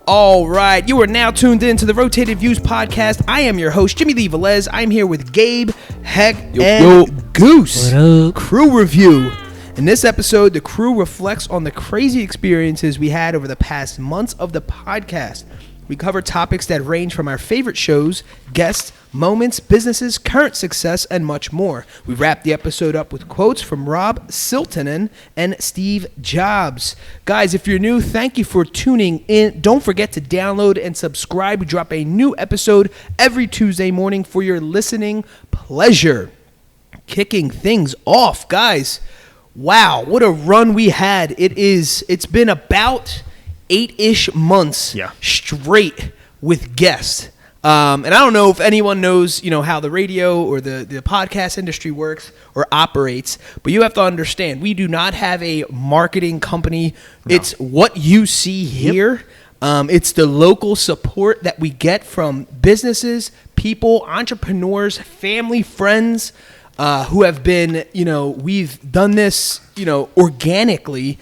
All right, you are now tuned in to the Rotated Views podcast. I am your host, Jimmylee Velez. I'm here with Gabe, Heck, and Goose. Crew review. In this episode, the crew reflects on the crazy experiences we had over the past months of the podcast. We cover topics that range from our favorite shows, guests, moments, businesses, current success, and much more. We wrap the episode up with quotes from Rob Siltanen and Steve Jobs. Guys, if you're new, thank you for tuning in. Don't forget to download and subscribe. We drop a new episode every Tuesday morning for your listening pleasure. Kicking things off, guys. Wow, what a run we had. It's been about 8-ish months straight with guests. And I don't know if anyone knows, how the radio or the podcast industry works or operates, but you have to understand, we do not have a marketing company. No. It's what you see here. Yep. It's the local support that we get from businesses, people, entrepreneurs, family, friends, who have been, we've done this, organically,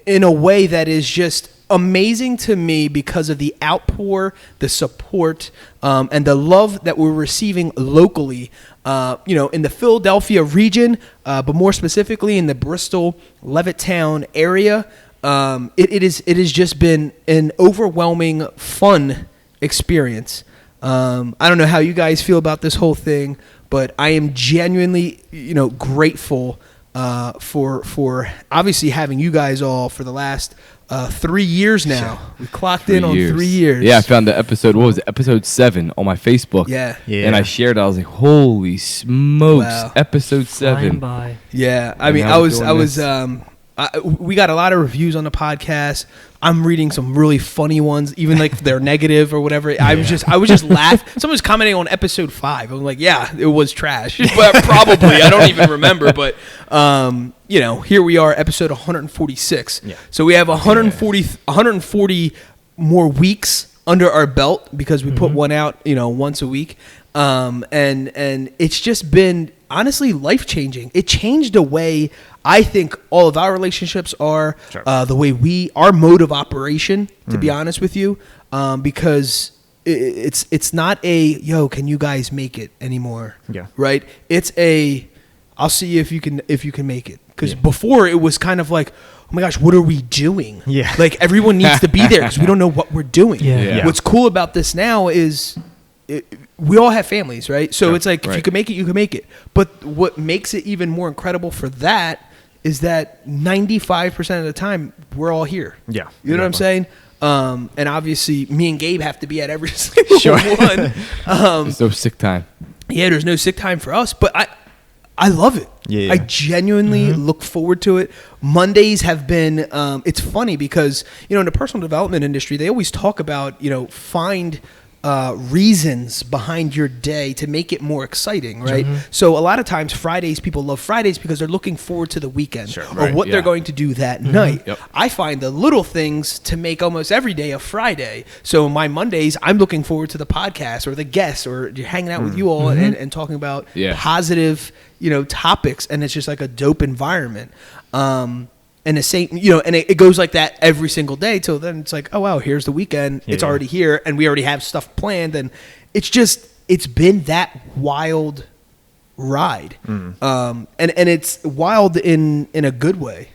in a way that is just amazing to me because of the outpour, the support, and the love that we're receiving locally, in the Philadelphia region, but more specifically in the Bristol, Levittown area. It has just been an overwhelming, fun experience. I don't know how you guys feel about this whole thing, but I am genuinely, grateful for obviously having you guys all for the last 3 years now. We clocked in on 3 years. Yeah, I found the episode, what was it, episode 7 on my Facebook. Yeah. And I shared it. I was like, holy smokes, wow. Episode 7. By. Yeah, I mean, we got a lot of reviews on the podcast. I'm reading some really funny ones, even like if they're negative or whatever. I was just laughing. Someone was commenting on episode 5. I'm like, yeah, it was trash. But probably, I don't even remember. But here we are, episode 146. Yeah. So we have 140 more weeks under our belt because we put one out, once a week. And it's just been honestly life-changing. It changed the way I think all of our relationships are, sure. The way our mode of operation, to be honest with you, because it's not a, can you guys make it anymore? Yeah. Right? It's I'll see if you can make it. Because before it was kind of like, oh my gosh, what are we doing? Yeah. Like everyone needs to be there because we don't know what we're doing. Yeah. What's cool about this now is we all have families, right? So it's like, if you can make it, you can make it. But what makes it even more incredible for that is that 95% of the time we're all here. Yeah. You know what I'm saying? And obviously me and Gabe have to be at every single one. There's no sick time. Yeah, there's no sick time for us, but I love it. Yeah. I genuinely look forward to it. Mondays have been, it's funny because, in the personal development industry, they always talk about, find reasons behind your day to make it more exciting, right? So a lot of times people love Fridays because they're looking forward to the weekend or what they're going to do that night. Yep. I find the little things to make almost every day a Friday. So my Mondays, I'm looking forward to the podcast or the guests or hanging out with you all and talking about positive, topics, and it's just like a dope environment. And the same, and it goes like that every single day till then it's like, oh, wow, here's the weekend. It's already here and we already have stuff planned. And it's been that wild ride. And it's wild in a good way.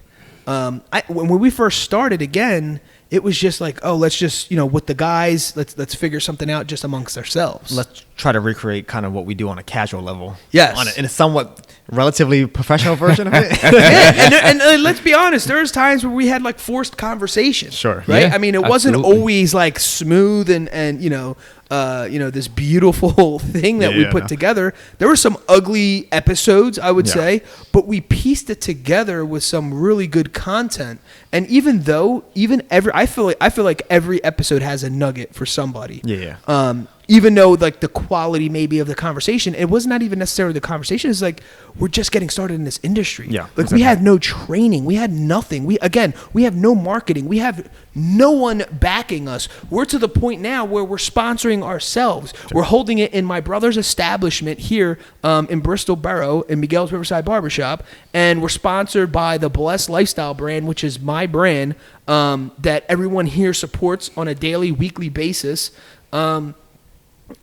When we first started again, it was just like, oh, let's just, with the guys, let's figure something out just amongst ourselves. Let's try to recreate kind of what we do on a casual level. Yes. In a somewhat relatively professional version of it. and let's be honest, there's times where we had like forced conversations. Sure. Right? Yeah, I mean, it wasn't always like smooth and this beautiful thing that we put together. There were some ugly episodes, I would say, but we pieced it together with some really good content. And I feel like every episode has a nugget for somebody. Yeah. even though like the quality maybe of the conversation, it was not even necessarily the conversation. It's like we're just getting started in this industry. Yeah, like exactly. we had no training, we had nothing. We have no marketing, we have no one backing us. We're to the point now where we're sponsoring ourselves. We're holding it in my brother's establishment here in Bristol Borough in Miguel's Riverside Barbershop, and we're sponsored by the Blessed Lifestyle brand, which is my brand that everyone here supports on a daily, weekly basis.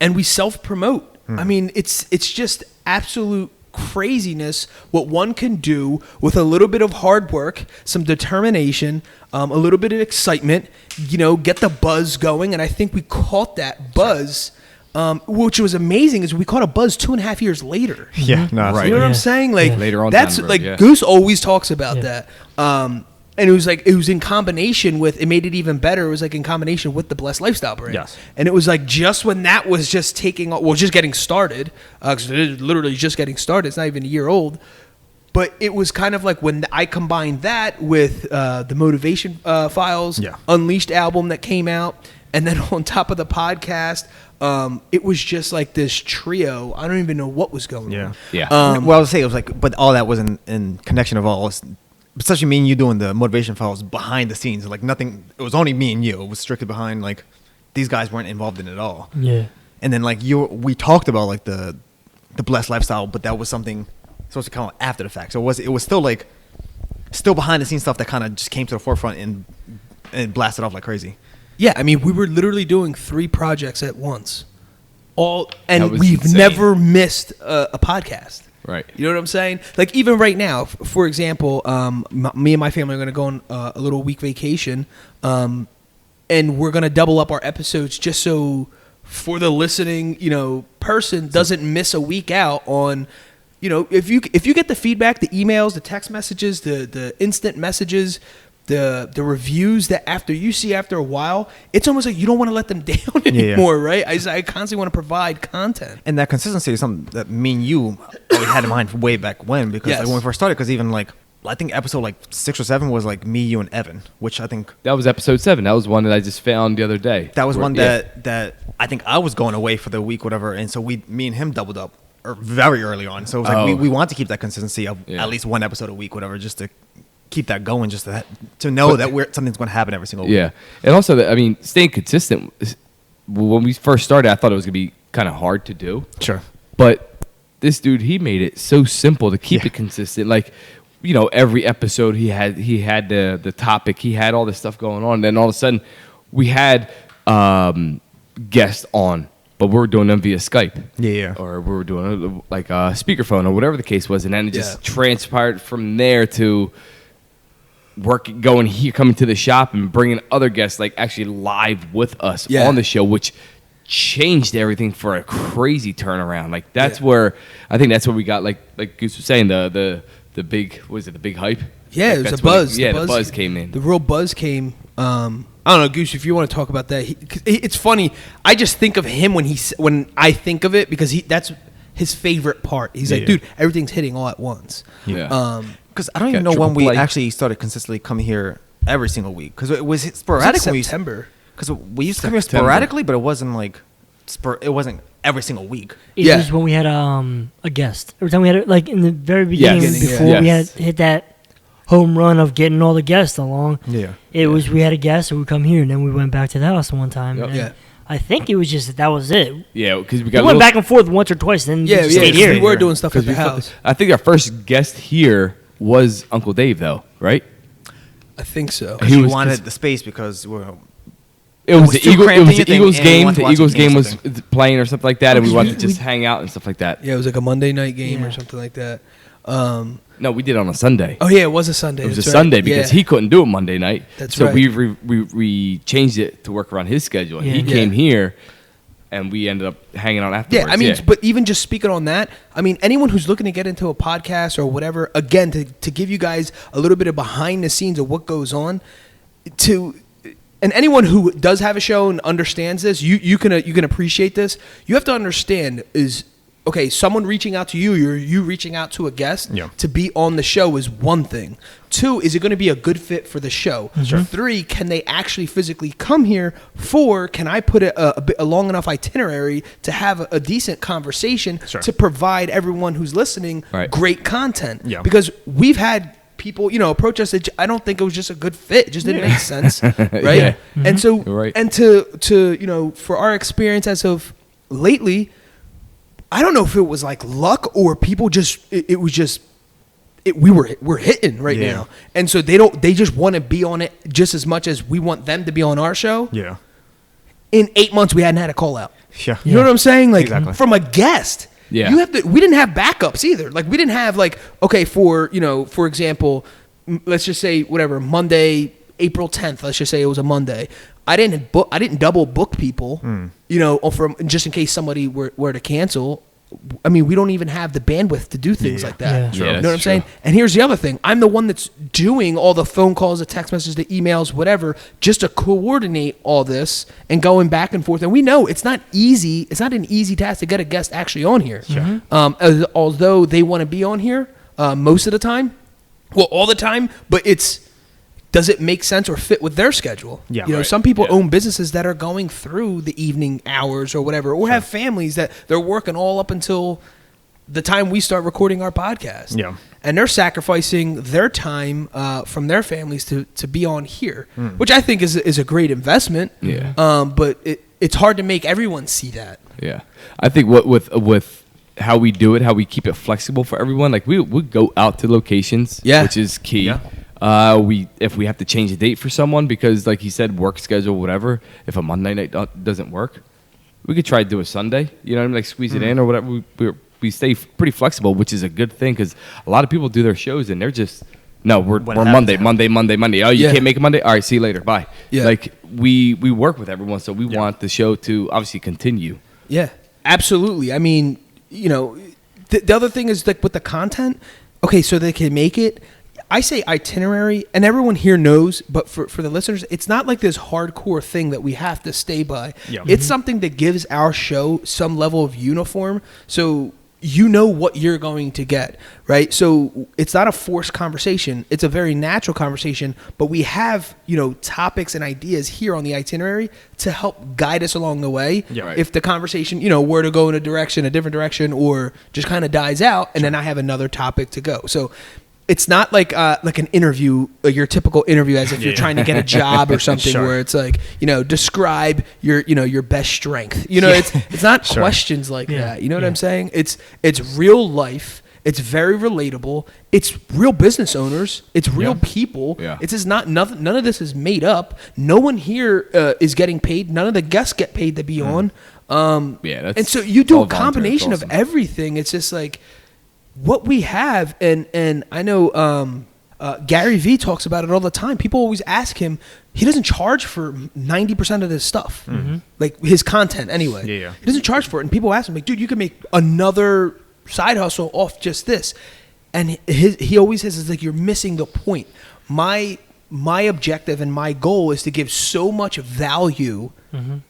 And we self-promote. I mean, it's just absolute craziness what one can do with a little bit of hard work, some determination, a little bit of excitement, get the buzz going. And I think we caught that buzz, which was amazing, is we caught a buzz 2.5 years later. Yeah, no, Right. You know what I'm saying? Like Later on that's down the road, like yeah. Goose always talks about that. And it was in combination with, it made it even better. It was like in combination with the Blessed Lifestyle brand. Yes. And it was like just when that was just just getting started, because it is literally just getting started. It's not even a year old. But it was kind of like when I combined that with the Motivation Files Unleashed album that came out. And then on top of the podcast, it was just like this trio. I don't even know what was going on. Yeah. Well, I would say it was like, but all that was in connection of all, especially me and you doing the motivation files behind the scenes. Like nothing, it was only me and you. It was strictly behind, like these guys weren't involved in it at all. Yeah. And then like we talked about like the Blessed Lifestyle, but that was something supposed to come after the fact. So it was still like behind the scenes stuff that kind of just came to the forefront and blasted off like crazy. Yeah, I mean, we were literally doing 3 projects at once. And we've insane. never missed a podcast. Right. You know what I'm saying? Like even right now, for example, me and my family are going to go on a little week vacation, and we're going to double up our episodes just so for the listening, person doesn't miss a week out on, if you get the feedback, the emails, the text messages, the instant messages, the reviews that after a while, it's almost like you don't want to let them down anymore, right? I constantly want to provide content. And that consistency is something that me and you always had in mind way back when, because like when we first started, because even like, I think episode like 6 or 7 was like me, you, and Evan, which I think... That was episode 7. That was one that I just found the other day. That was one that I think I was going away for the week, whatever, and so me and him doubled up very early on. So it was like we want to keep that consistency of at least one episode a week, whatever, just to keep that going, just to know that something's going to happen every single week. Yeah. And also, staying consistent, when we first started, I thought it was going to be kind of hard to do. Sure. But this dude, he made it so simple to keep it consistent. Like, every episode he had the topic, he had all this stuff going on. And then all of a sudden, we had guests on, but we were doing them via Skype. Yeah. Or we were doing like a speakerphone or whatever the case was. And then it just transpired from there to coming to the shop and bringing other guests, like actually live with us on the show, which changed everything for a crazy turnaround. Like that's where I think we got like Goose was saying, the big, what is it, the big hype? Yeah, like it was a buzz. The buzz came in. The real buzz came. I don't know, Goose, if you want to talk about that. It's funny. I just think of him when I think of it, because that's his favorite part. He's like, dude, everything's hitting all at once. Yeah. Because I don't even know when we actually started consistently coming here every single week. Because it was sporadic. September. Because we used to come here sporadically, but it wasn't like it wasn't every single week. It was when we had a guest. Every time we had like in the very beginning before we had hit that home run of getting all the guests along. Yeah. It was we had a guest, so we come here, and then we went back to the house one time. Yep. And I think it was just that was it. Yeah, because we We went back and forth once or twice, then we stayed here. We were doing stuff at the house. I think our first guest here was Uncle Dave, though, right? I think so. He wanted the space because it was the Eagles game. The Eagles game was playing or something like that, and we wanted to just hang out and stuff like that. Yeah, it was like a Monday night game or something like that. No, we did it on a Sunday. Oh yeah, it was a Sunday. It was a Sunday because he couldn't do it Monday night. That's so right. we changed it to work around his schedule. And he came here, and we ended up hanging out afterwards. Yeah, I mean, but even just speaking on that, I mean, anyone who's looking to get into a podcast or whatever, again, to give you guys a little bit of behind the scenes of what goes on, and anyone who does have a show and understands this, you can appreciate this. You have to understand okay, someone reaching out to you, or you reaching out to a guest to be on the show is one thing. 2, is it going to be a good fit for the show? Sure. 3, can they actually physically come here? 4, can I put a long enough itinerary to have a decent conversation to provide everyone who's listening great content? Yeah. Because we've had people, approach us. I don't think it was just a good fit. It just didn't make sense, right? Yeah. And so, and to for our experience as of lately, I don't know if it was like luck or people just we're hitting right now, and so they just want to be on it just as much as we want them to be on our show. Yeah. In 8 months, we hadn't had a call out. Yeah. You know what I'm saying? Like exactly. From a guest. Yeah. We didn't have backups either. Like we didn't have like, okay, for example, let's just say whatever, Monday, April 10th, let's just say it was a Monday. I didn't double book people, from just in case somebody were to cancel. I mean, we don't even have the bandwidth to do things like that. Yeah. You know what I'm saying? And here's the other thing. I'm the one that's doing all the phone calls, the text messages, the emails, whatever, just to coordinate all this and going back and forth. And we know it's not easy. It's not an easy task to get a guest actually on here. Sure. Although they want to be on here most of the time. Well, all the time, but does it make sense or fit with their schedule? Yeah, some people own businesses that are going through the evening hours or whatever, or have families that they're working all up until the time we start recording our podcast. Yeah. And they're sacrificing their time from their families to be on here, which I think is a great investment. Yeah. But it's hard to make everyone see that. Yeah. I think with how we do it, how we keep it flexible for everyone, like we go out to locations, which is key. Yeah. If we have to change the date for someone because, like he said, work schedule, whatever. If a Monday night doesn't work, we could try to do a Sunday. You know what I mean? Like squeeze it in or whatever. We stay pretty flexible, which is a good thing because a lot of people do their shows and they're just we're Monday. Oh, you can't make it Monday. All right, see you later. Bye. Yeah. Like we work with everyone, so we want the show to obviously continue. Yeah, absolutely. I mean, the other thing is like with the content. Okay, so they can make it. I say itinerary, and everyone here knows, but for the listeners, it's not like this hardcore thing that we have to stay by. Yeah. It's something that gives our show some level of uniform, so you know what you're going to get, right? So it's not a forced conversation. It's a very natural conversation, but we have, topics and ideas here on the itinerary to help guide us along the way. Yeah, right. If the conversation, were to go in a different direction, or just kind of dies out, and then I have another topic to go. So it's not like an interview, like your typical interview, as if you're trying to get a job or something, where it's like, describe your best strength. It's not questions like that. You know what I'm saying? It's real life. It's very relatable. It's real business owners. It's real people. Yeah. It's just none of this is made up. No one here is getting paid. None of the guests get paid to be on. And so you do a combination of everything. It's just like what we have, and I know Gary Vee talks about it all the time. People always ask him. He doesn't charge for 90% of this stuff, like his content anyway. Yeah. He doesn't charge for it, and people ask him, like, dude, you can make another side hustle off just this. And he always says, it's like, you're missing the point. My objective and my goal is to give so much value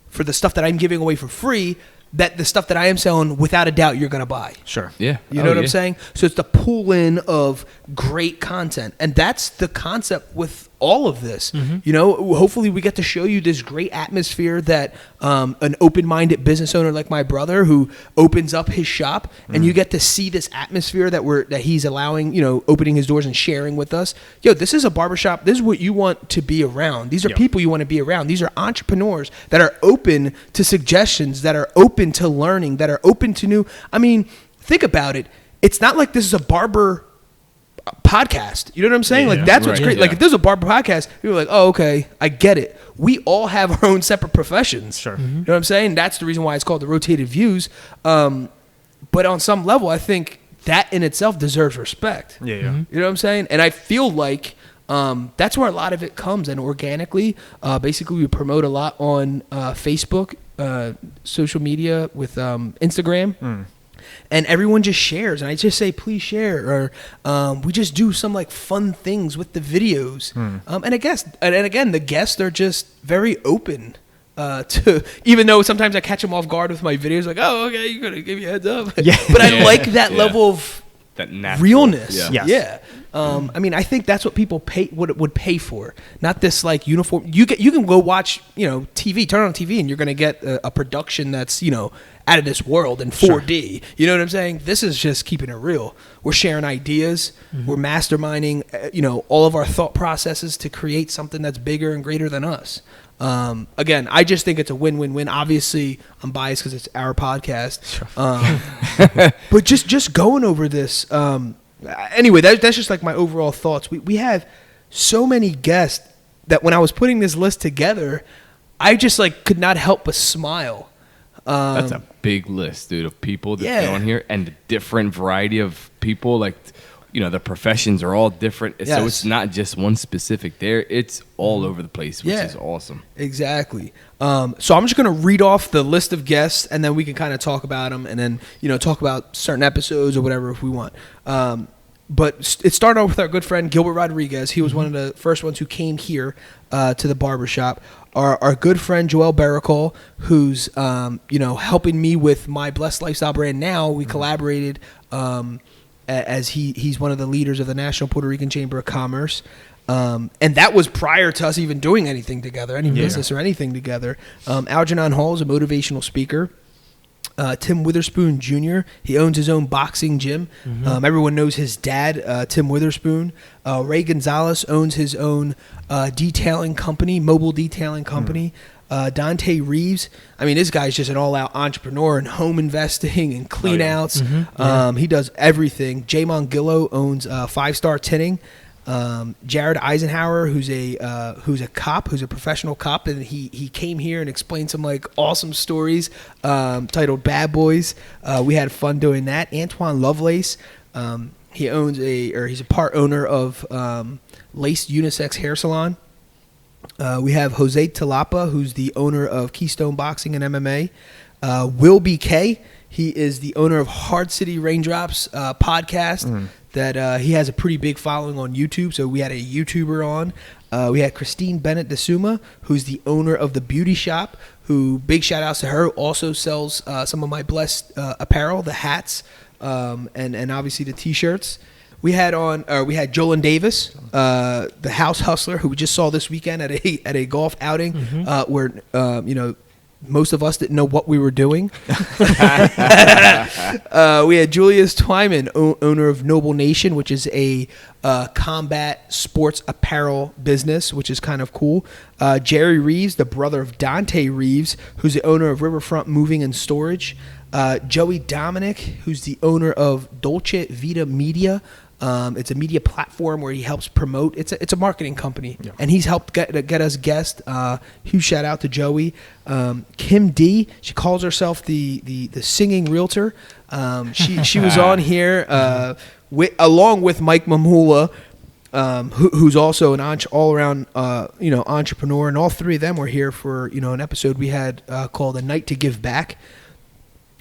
for the stuff that I'm giving away for free, that the stuff that I am selling, without a doubt, you're going to buy. Sure. Yeah. You know what I'm saying? So it's the pull in of great content. And that's the concept with all of this. Hopefully we get to show you this great atmosphere that an open-minded business owner like my brother, who opens up his shop, and you get to see this atmosphere that he's allowing, opening his doors and sharing with us. This is a barbershop. This is what you want to be around. These are people you want to be around. These are entrepreneurs that are open to suggestions, that are open to learning, that are open to new. I mean, think about it. It's not like this is a barber podcast. You know what I'm saying? Like, that's what's great. Yeah. Like, if there's a barber podcast, you're like, oh, okay, I get it. We all have our own separate professions. Sure. You know what I'm saying? That's the reason why it's called the Rotated Views. But on some level, I think that in itself deserves respect. Yeah. You know what I'm saying? And I feel like that's where a lot of it comes. And organically, basically, we promote a lot on Facebook, social media, with Instagram. And everyone just shares, and I just say, please share, or we just do some like fun things with the videos. And again, the guests are just very open To even though sometimes I catch them off guard with my videos, like, oh, okay, you're gonna give you a heads up. Yeah. But I like that level of that natural realness. Yeah. Yes. Yeah. I mean, I think that's what people would pay for, not this like uniform. You can go watch, TV, turn on TV, and you're gonna get a production that's out of this world in 4D. You know what I'm saying? This is just keeping it real. We're sharing ideas. Mm-hmm. We're masterminding, all of our thought processes to create something that's bigger and greater than us. Again, I just think it's a win-win-win. Obviously, I'm biased because it's our podcast. Sure. But just going over this. Anyway, that's just like my overall thoughts. We have so many guests that when I was putting this list together, I just like could not help but smile. That's a big list, dude, of people that are on here, and the different variety of people. Like, the professions are all different, so it's not just one specific. It's all over the place, which is awesome. Exactly. So I'm just gonna read off the list of guests, and then we can kind of talk about them, and then talk about certain episodes or whatever if we want. But it started off with our good friend Gilbert Rodriguez. He was one of the first ones who came here to the barbershop. Our good friend Joel Baracol, who's helping me with my Blessed Lifestyle brand now. We collaborated as he's one of the leaders of the National Puerto Rican Chamber of Commerce. And that was prior to us even doing anything together, any business or anything together. Algernon Hall is a motivational speaker. Tim Witherspoon Jr., he owns his own boxing gym. Mm-hmm. Everyone knows his dad, Tim Witherspoon. Ray Gonzalez owns his own detailing company, mobile detailing company. Dante Reeves, I mean, this guy's just an all-out entrepreneur in home investing and clean-outs. Mm-hmm. He does everything. Jamon Gillo owns Five Star Tinning. Jared Eisenhower, who's a cop, who's a professional cop, and he came here and explained some like awesome stories titled Bad Boys. We had fun doing that. Antoine Lovelace, he's a part owner of Lace Unisex Hair Salon. We have Jose Talapa, who's the owner of Keystone Boxing and MMA. Will BK, he is the owner of Hard City Raindrops podcast. That he has a pretty big following on YouTube, so we had a YouTuber on. We had Christine Bennett DeSuma, who's the owner of The Beauty Shop, who, big shout outs to her, also sells some of my Blessed apparel, the hats, and obviously the t-shirts. We had Jolyn Davis, the house hustler, who we just saw this weekend at a golf outing, where most of us didn't know what we were doing. We had Julius Twyman, owner of Noble Nation, which is a combat sports apparel business, which is kind of cool. Jerry Reeves, the brother of Dante Reeves, who's the owner of Riverfront Moving and Storage. Joey Dominic, who's the owner of Dolce Vita Media. It's a media platform where he helps promote. It's a marketing company, and he's helped get us guests. Huge shout out to Joey. Kim D, she calls herself the singing realtor. She was on here along with Mike Mamula, who's also an all around entrepreneur, and all three of them were here for an episode we had called A Night to Give Back.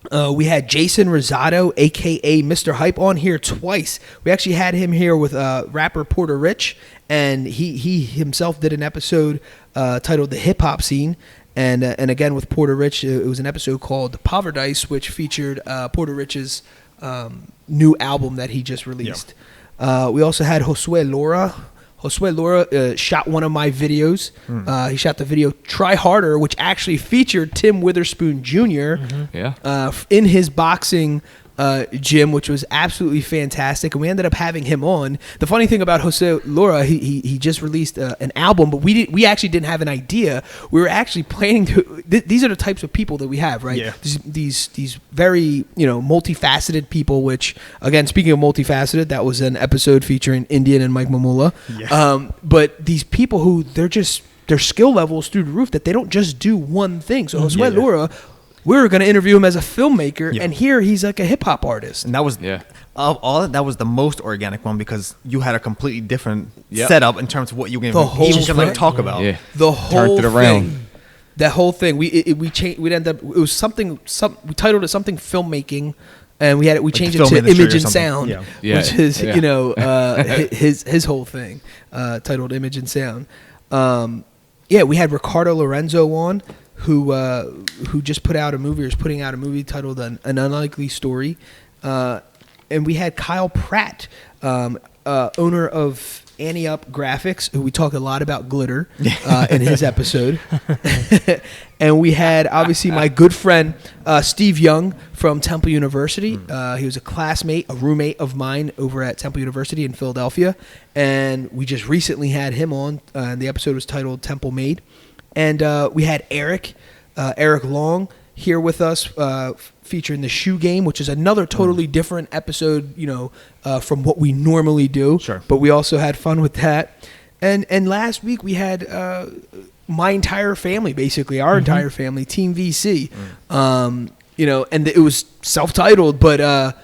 We had Jason Rosado, a.k.a. Mr. Hype, on here twice. We actually had him here with rapper Porter Rich, and he himself did an episode titled The Hip Hop Scene. And again, with Porter Rich, it was an episode called Poverdice, which featured Porter Rich's new album that he just released. We also had Josue Laura. Josue Laura shot one of my videos. He shot the video Try Harder, which actually featured Tim Witherspoon Jr. In his boxing gym, which was absolutely fantastic. And we ended up having him on. The funny thing about Josue Laura, he just released an album, but we actually didn't have an idea. We were actually planning to. These are the types of people that we have, right? Yeah. These very multifaceted people. Which, again, speaking of multifaceted, that was an episode featuring Indian and Mike Mamula. Yeah. But these people who their skill level is through the roof, that they don't just do one thing. So Josue Laura, we were going to interview him as a filmmaker, and here he's like a hip hop artist. And that was of all that was the most organic one, because you had a completely different setup in terms of what you were going to talk about. Yeah. The whole thing. That whole thing. We ended up. It was something. We titled it something filmmaking, and we changed it to Image and Sound, which is his whole thing, titled Image and Sound. We had Ricardo Lorenzo on, who just put out a movie or is putting out a movie titled An Unlikely Story. And we had Kyle Pratt, owner of Annie Up Graphics, who we talked a lot about glitter in his episode. And we had, obviously, my good friend, Steve Young from Temple University. He was a roommate of mine over at Temple University in Philadelphia. And we just recently had him on. And the episode was titled Temple Made. And we had Eric Long here with us, featuring the shoe game, which is another totally different episode, from what we normally do. Sure. But we also had fun with that. And last week we had my entire family, basically our entire family, Team VC. And it was self-titled, but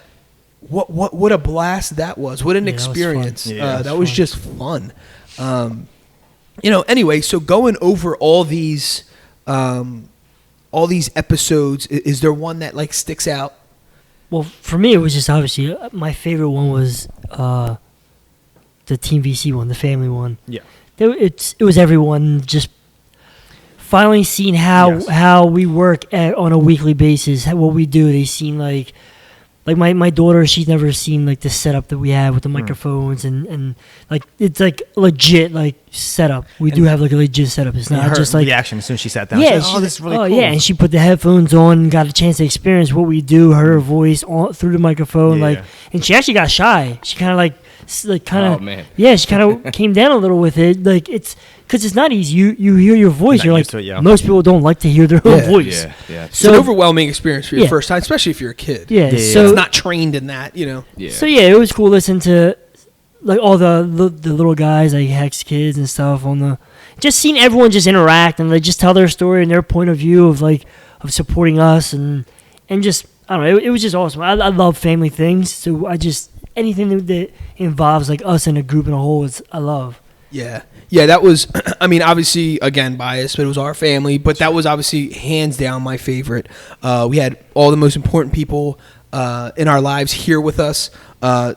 what a blast that was! What an experience! That was just fun. Anyway, so going over all these episodes, is there one that like sticks out? Well, for me, it was just obviously my favorite one was the Team VC one, the family one. Yeah, it was everyone just finally seeing how we work on a weekly basis, what we do. They seem like my daughter, she's never seen like the setup that we have with the microphones and like it's like legit like setup. We do have like a legit setup. It's not just like reaction as soon as she sat down. Yeah, she this is really cool. Yeah, and she put the headphones on and got a chance to experience what we do, her voice through the microphone, and she actually got shy. She kind of she kind of came down a little with it. Like it's because it's not easy. You hear your voice. You're like, most people don't like to hear their own voice. Yeah. So it's an overwhelming experience for your first time, especially if you're a kid. Yeah. So it's not trained in that, Yeah. So it was cool listening to like all the little guys, like Hex kids and stuff just seeing everyone just interact and like just tell their story and their point of view of supporting us and just I don't know. It was just awesome. I love family things, so anything that involves like us in a group in a whole, I love. Yeah, that was, I mean, obviously, again, biased, but it was our family, but that was obviously hands down my favorite. We had all the most important people in our lives here with us.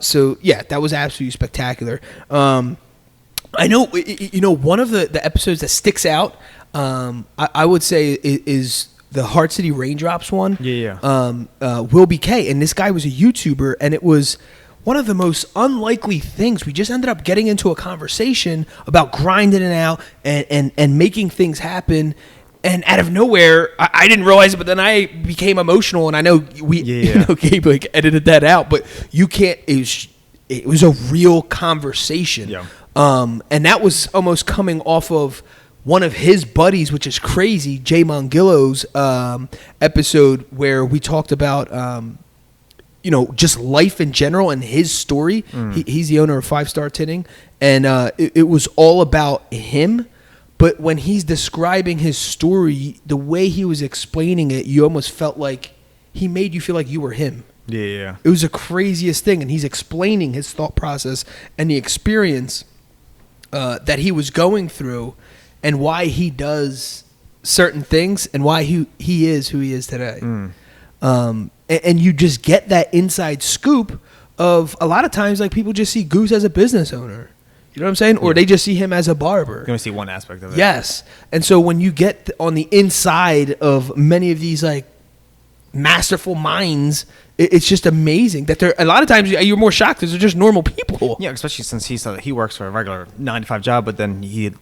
So, yeah, that was absolutely spectacular. I know, one of the episodes that sticks out, I would say is the Heart City Raindrops one. Yeah. Will BK, and this guy was a YouTuber, and it was one of the most unlikely things. We just ended up getting into a conversation about grinding it out and making things happen. And out of nowhere, I didn't realize it, but then I became emotional. And I know Gabe like edited that out, but you can't. It was a real conversation. Yeah. And that was almost coming off of one of his buddies, which is crazy, Jay Mongillo's episode where we talked about. Just life in general and his story. He's the owner of 5 Star Tinning, and it was all about him. But when he's describing his story, the way he was explaining it, you almost felt like he made you feel like you were him. Yeah. It was the craziest thing, and he's explaining his thought process and the experience that he was going through and why he does certain things and why he is who he is today. And you just get that inside scoop of a lot of times, like people just see Goose as a business owner. You know what I'm saying? Or they just see him as a barber. You're going to see one aspect of it. Yes. And so when you get on the inside of many of these like masterful minds, it's just amazing that they're, a lot of times you're more shocked because they're just normal people. Yeah, especially since he works for a regular 9-to-5 job, but then he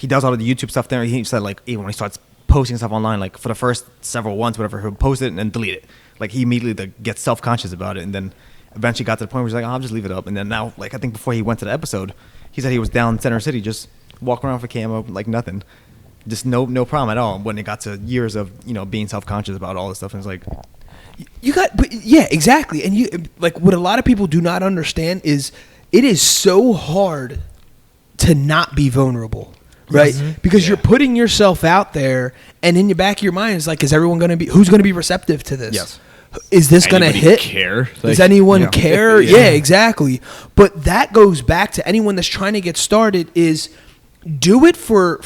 does all of the YouTube stuff there. He said like even when he starts posting stuff online, like for the first several ones, whatever, he'll post it and then delete it. Like he immediately gets self-conscious about it, and then eventually got to the point where he's like, I'll just leave it up. And then now, like I think before he went to the episode, he said he was down Center City just walking around for camo like nothing, just no problem at all. When it got to years of being self-conscious about all this stuff, and it's like exactly. And you like what a lot of people do not understand is it is so hard to not be vulnerable. Right, because you're putting yourself out there, and in the back of your mind is like, is everyone going to be? Who's going to be receptive to this? Yes. Is this going to hit? Care? Does anyone care? Yeah, exactly. But that goes back to anyone that's trying to get started. Is do it for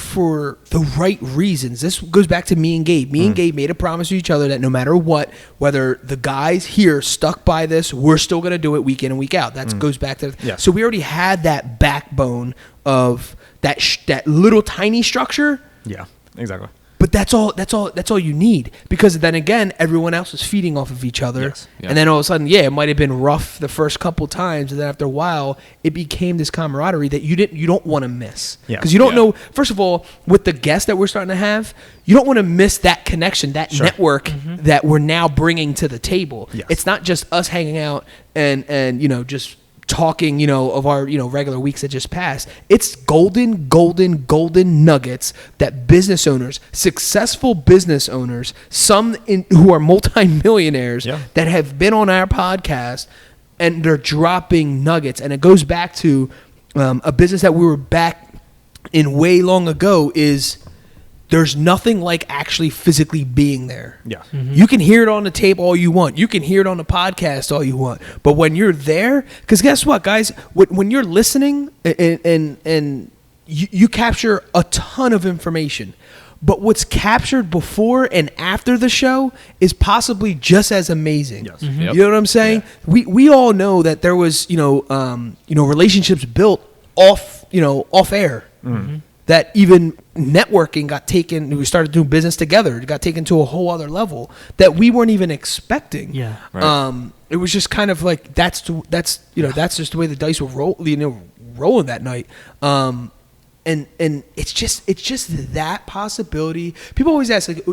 the right reasons. This goes back to me and Gabe. Me and Gabe made a promise to each other that no matter what, whether the guys here stuck by this, we're still going to do it week in and week out. That goes back to so we already had that backbone of that little tiny structure. Yeah, exactly. But that's all you need, because then again, everyone else is feeding off of each other. Yes. Yeah. And then all of a sudden, it might have been rough the first couple times, and then after a while, it became this camaraderie that you don't want to miss. Yeah. Because you don't know, first of all, with the guests that we're starting to have, you don't want to miss that connection, that network that we're now bringing to the table. Yes. It's not just us hanging out and just talking, of our, regular weeks that just passed. It's golden nuggets that business owners, successful business owners, some who are multimillionaires that have been on our podcast, and they're dropping nuggets. And it goes back to a business that we were back in way long ago is there's nothing like actually physically being there. Yeah. You can hear it on the tape all you want. You can hear it on the podcast all you want. But when you're there, because guess what, guys? When you're listening and you capture a ton of information, but what's captured before and after the show is possibly just as amazing. Yes. You know what I'm saying? Yeah. We all know that there was relationships built off air. Mm-hmm. That even networking got taken, we started doing business together. It got taken to a whole other level that we weren't even expecting. Yeah. Right. It was just kind of like that's just the way the dice were rolling that night. And it's just that possibility. People always ask, like,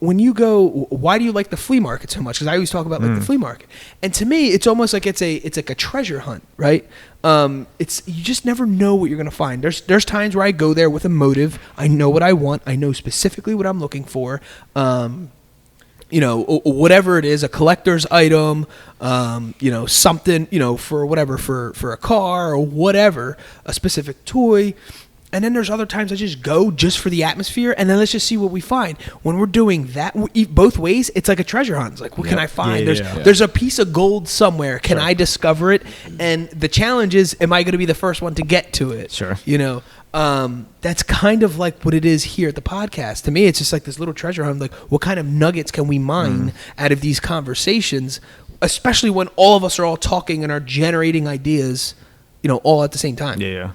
when you go, why do you like the flea market so much? Because I always talk about like the flea market, and to me, it's almost like it's like a treasure hunt, right? You just never know what you're gonna find. There's times where I go there with a motive. I know what I want. I know specifically what I'm looking for. Whatever it is, a collector's item, something, for whatever, for a car or whatever, a specific toy. And then there's other times I just go just for the atmosphere, and then let's just see what we find. When we're doing that both ways, it's like a treasure hunt. It's like, what can I find? There's a piece of gold somewhere. Can I discover it? And the challenge is, am I going to be the first one to get to it? Sure. That's kind of like what it is here at the podcast. To me, it's just like this little treasure hunt. Like, what kind of nuggets can we mine out of these conversations, especially when all of us are all talking and are generating ideas, all at the same time. Yeah.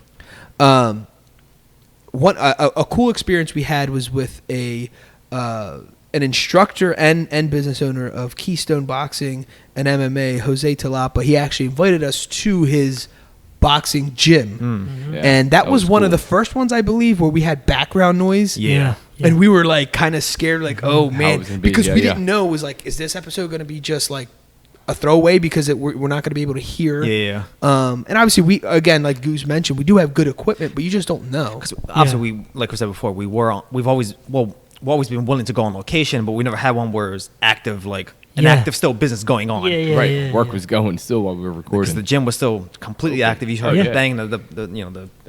A cool experience we had was with an instructor and business owner of Keystone Boxing and MMA, Jose Talapa. He actually invited us to his boxing gym, and that was one of the first ones, I believe, where we had background noise. Yeah. And we were like kind of scared, like, oh man, because we didn't know, it was like, is this episode going to be just like a throwaway because we're not going to be able to hear. Yeah. And obviously we, again, like Goose mentioned, we do have good equipment, but you just don't know. Obviously, we, like we said before, we've always been willing to go on location, but we never had one where it was active, like an active still business going on. Work was going still while we were recording. Because the gym was still completely active. You heard banging the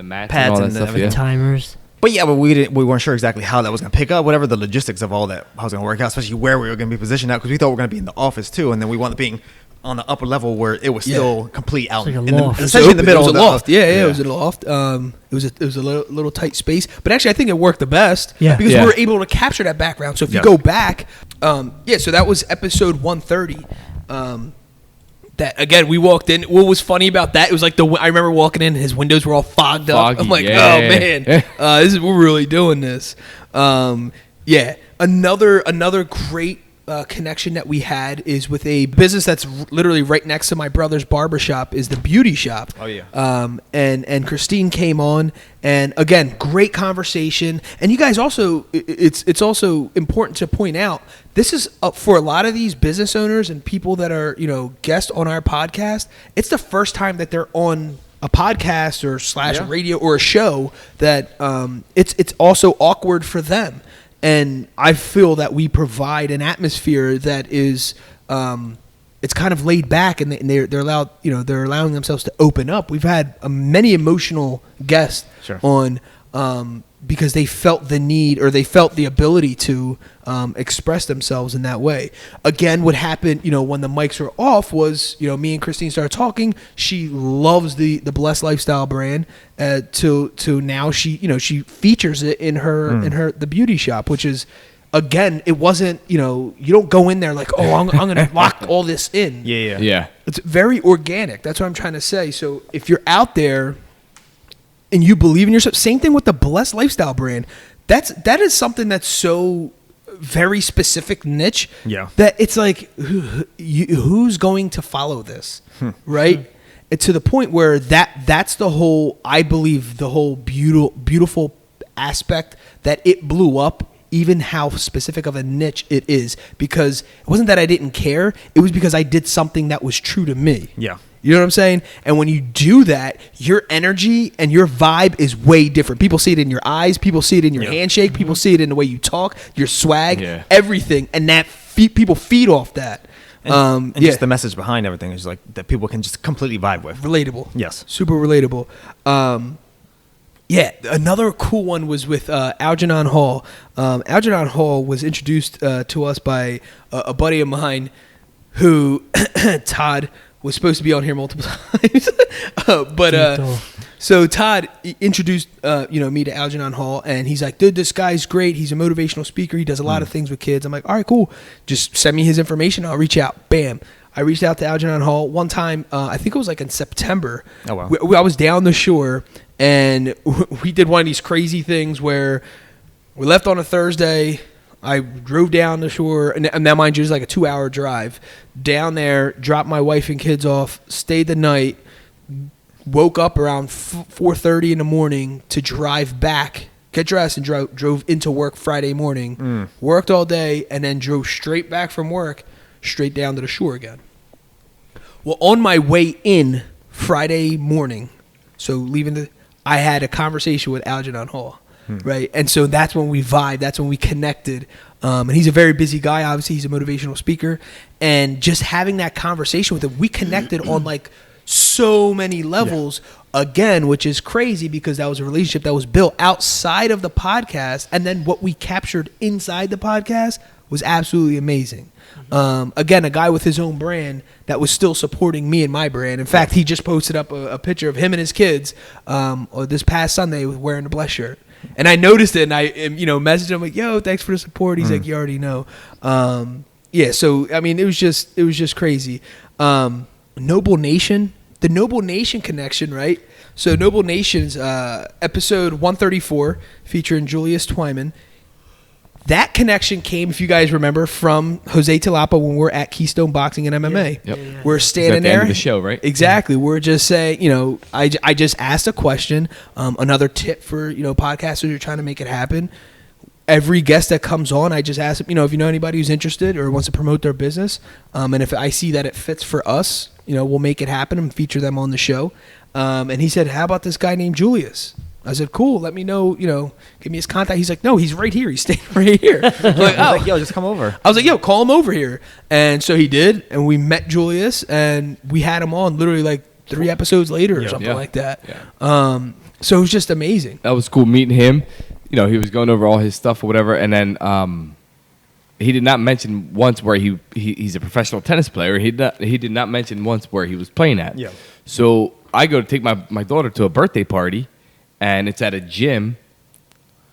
mats pads and all that stuff, timers. But but we weren't sure exactly how that was going to pick up, whatever the logistics of all that, how it was going to work out, especially where we were going to be positioned at, because we thought we were going to be in the office too, and then we wound up being on the upper level where it was still complete out, like essentially in the middle. It was a loft. It was a loft. It was a little tight space, but actually I think it worked the best because we were able to capture that background. So if you go back, so that was episode 130. That again, we walked in. What was funny about that? It was like I remember walking in, his windows were all fogged up. I'm like, oh man, we're really doing this. Another great connection that we had is with a business that's literally right next to my brother's barbershop, is the beauty shop. Oh yeah. And Christine came on, and again, great conversation. And you guys also, it's also important to point out, this is for a lot of these business owners and people that are guests on our podcast. It's the first time that they're on a podcast or / radio or a show that it's also awkward for them. And I feel that we provide an atmosphere that is, it's kind of laid back, and they're allowed, they're allowing themselves to open up. We've had many emotional guests on, because they felt the need, or they felt the ability to express themselves in that way. Again, what happened, when the mics were off was, me and Christine started talking. She loves the Blessed Lifestyle brand. To now she features it in her the beauty shop, which is, again, it wasn't, you don't go in there like, oh, I'm gonna lock all this in. Yeah. It's very organic. That's what I'm trying to say. So if you're out there and you believe in yourself, same thing with the Blessed Lifestyle brand. that is something that's so very specific niche. Yeah. That it's like, who's going to follow this, right? To the point where that's the whole, I believe, the whole beautiful aspect that it blew up, even how specific of a niche it is, because it wasn't that I didn't care, it was because I did something that was true to me. Yeah. You know what I'm saying? And when you do that, your energy and your vibe is way different. People see it in your eyes, people see it in your handshake, people see it in the way you talk, your swag, everything, and that people feed off that. And just the message behind everything is like that people can just completely vibe with. Relatable. Yes. Super relatable. Another cool one was with Algernon Hall. Algernon Hall was introduced to us by a buddy of mine who, Todd, was supposed to be on here multiple times. So Todd introduced me to Algernon Hall, and he's like, dude, this guy's great. He's a motivational speaker. He does a lot of things with kids. I'm like, all right, cool. Just send me his information. I'll reach out. Bam. I reached out to Algernon Hall one time. I think it was like in September. Oh, wow. I was down the shore, and we did one of these crazy things where we left on a Thursday. I drove down the shore, and now, mind you, it was like a 2-hour drive. Down there, dropped my wife and kids off, stayed the night, woke up around 4:30 in the morning to drive back, get dressed, and drove into work Friday morning, worked all day, and then drove straight back from work, straight down to the shore again. Well, on my way in Friday morning, so I had a conversation with Algernon Hall, right? And so that's when we vibed, that's when we connected. And he's a very busy guy, obviously. He's a motivational speaker. And just having that conversation with him, we connected on like so many levels, again, which is crazy because that was a relationship that was built outside of the podcast. And then what we captured inside the podcast was absolutely amazing. Again, a guy with his own brand that was still supporting me and my brand. In fact, he just posted up a picture of him and his kids this past Sunday wearing the Bless shirt. And I noticed it, and I messaged him like, yo, thanks for the support. He's like, you already know. So, I mean, it was just crazy. Noble Nation, the Noble Nation connection, right? So Noble Nation's episode 134 featuring Julius Twyman. That connection came, if you guys remember, from Jose Tilapa when we're at Keystone Boxing and MMA. Yep. We're standing at the there. End of the show, right? Exactly. We're just saying, I just asked a question. Another tip for, podcasters who are trying to make it happen. Every guest that comes on, I just ask them, if you know anybody who's interested or wants to promote their business. And if I see that it fits for us, we'll make it happen and feature them on the show. And he said, how about this guy named Julius? I said, cool, let me know, give me his contact. He's like, no, he's right here. He's staying right here. I was like, yo, just come over. I was like, yo, call him over here. And so he did, and we met Julius, and we had him on literally like 3 episodes later or something like that. Yeah. So it was just amazing. That was cool meeting him. He was going over all his stuff or whatever, and then he did not mention once where he's a professional tennis player. He did not mention once where he was playing at. Yeah. So I go to take my daughter to a birthday party, and it's at a gym,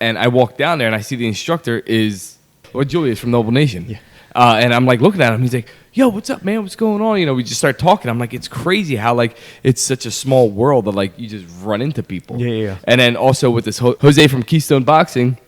and I walk down there, and I see the instructor is Julius from Noble Nation. Yeah. And I'm like looking at him. He's like, yo, what's up, man? What's going on? We just start talking. I'm like, it's crazy how like it's such a small world that like you just run into people. Yeah. And then also with this Jose from Keystone Boxing,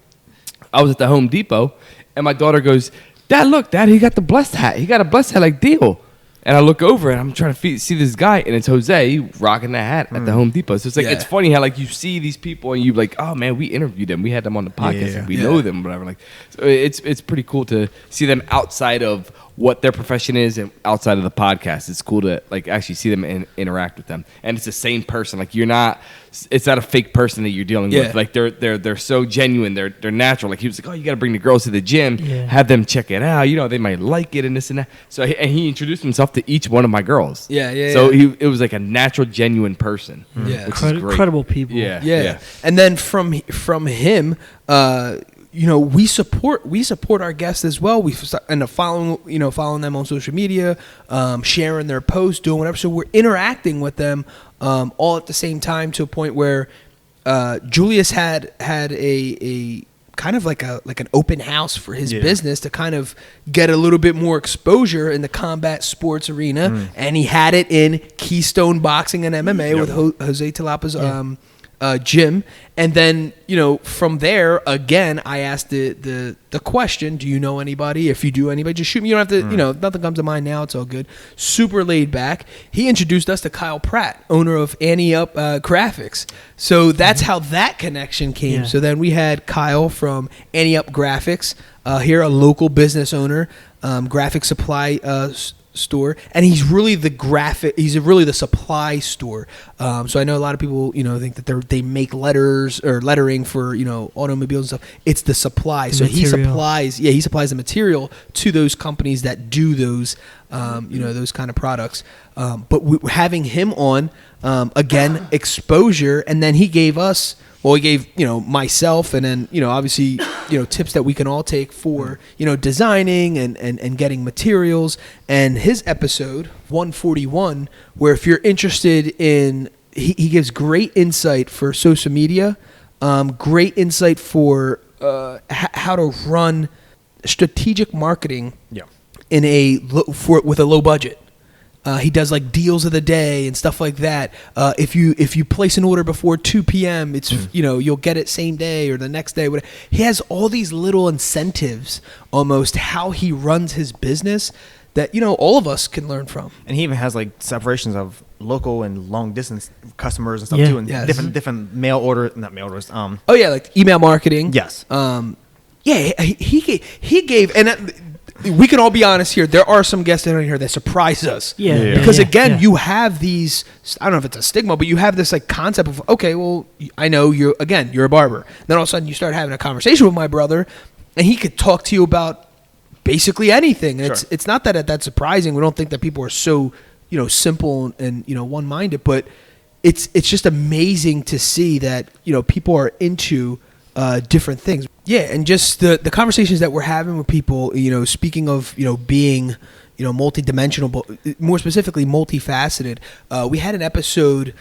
I was at the Home Depot, and my daughter goes, Dad, he got the blessed hat. He got a blessed hat like Deal. And I look over, and I'm trying to see this guy, and it's Jose rocking that hat at the Home Depot. So it's like it's funny how like you see these people, and you like, oh man, we interviewed them, we had them on the podcast, and we know them, whatever. Like, so it's pretty cool to see them outside of what their profession is and outside of the podcast. It's cool to like actually see them and interact with them, and it's the same person. Like it's not a fake person that you're dealing with. Like they're so genuine, they're natural. Like he was like, oh, you got to bring the girls to the gym, have them check it out. They might like it and this and that. So he introduced himself to each one of my girls. So it was like a natural, genuine person. Yeah, which is great. Incredible people. Yeah. And then from him, we support our guests as well. We end up following them on social media, sharing their posts, doing whatever. So we're interacting with them all at the same time to a point where Julius had a kind of like an open house for his business to kind of get a little bit more exposure in the combat sports arena, and he had it in Keystone Boxing and MMA with Jose Tilapa's Jim. And then, from there, again, I asked the question, do you know anybody? If you do anybody, just shoot me. You don't have to, nothing comes to mind now. It's all good. Super laid back. He introduced us to Kyle Pratt, owner of Annie Up Graphics. So that's how that connection came. Yeah. So then we had Kyle from Annie Up Graphics, here, a local business owner, graphic supply store, and he's really the supply store. So I know a lot of people think that they make letters or lettering for automobiles and stuff. It's the supply. So he supplies the material to those companies that do those those kind of products. But having him on, again, exposure, and then he gave myself, and then obviously tips that we can all take for designing and getting materials. And his episode 141, where if you're interested in, he gives great insight for social media, great insight for how to run strategic marketing in with a low budget. He does like deals of the day and stuff like that. If you place an order before 2 p.m., it's you'll get it same day or the next day. He has all these little incentives, almost how he runs his business, that all of us can learn from. And he even has like separations of local and long distance customers and stuff too, and different not mail orders. Like email marketing. Yes. He gave and. We can all be honest here. There are some guests in here that surprise us. Because again, you have these, I don't know if it's a stigma, but you have this like concept of, okay, well, I know you're a barber. Then all of a sudden you start having a conversation with my brother, and he could talk to you about basically anything. And it's not that that's surprising. We don't think that people are so, simple and, one-minded, but it's just amazing to see that, people are into different things. Yeah, and just the conversations that we're having with people, speaking of, being, multidimensional, but more specifically multifaceted. We had an episode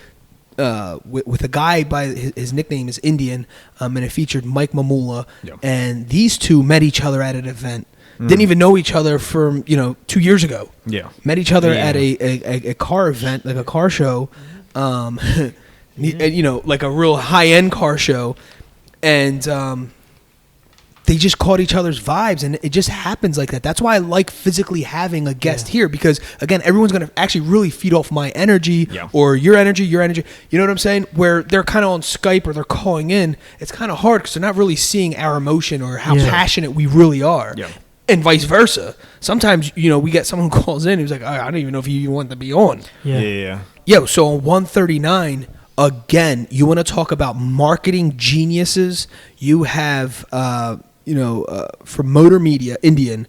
with a guy by his nickname is Indian, and it featured Mike Mamula, and these two met each other at an event. Didn't even know each other from 2 years ago. Yeah, met each other at a car event, like a car show, and, like a real high end car show, and they just caught each other's vibes, and it just happens like that. That's why I like physically having a guest here, because again, everyone's going to actually really feed off my energy or your energy. You know what I'm saying? Where they're kind of on Skype or they're calling in, it's kind of hard because they're not really seeing our emotion or how passionate we really are. Yeah. And vice versa. Sometimes, we get someone who calls in who's like, I don't even know if you even want to be on. Yeah. So on 139, again, you want to talk about marketing geniuses. You have, from Motor Media, Indian,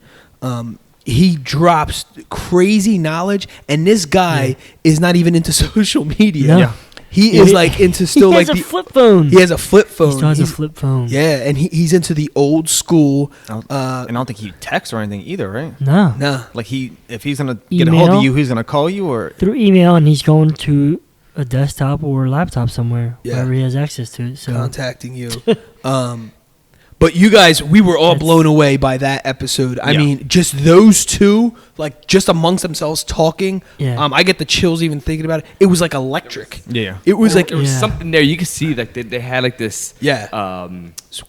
he drops crazy knowledge, and this guy is not even into social media. No. He is like into still like a flip phone. He has a flip phone. He still has a flip phone. Yeah, and he's into the old school. And I don't think he texts or anything either, right? No. Like if he's gonna get a hold of you, he's gonna call you or through email, and he's going to a desktop or a laptop somewhere, wherever he has access to it. So contacting you. But you guys, we were all blown away by that episode. I mean, just those two, like just amongst themselves talking. Yeah. I get the chills even thinking about it. It was like electric. It was like there was something there. You could see like they had like this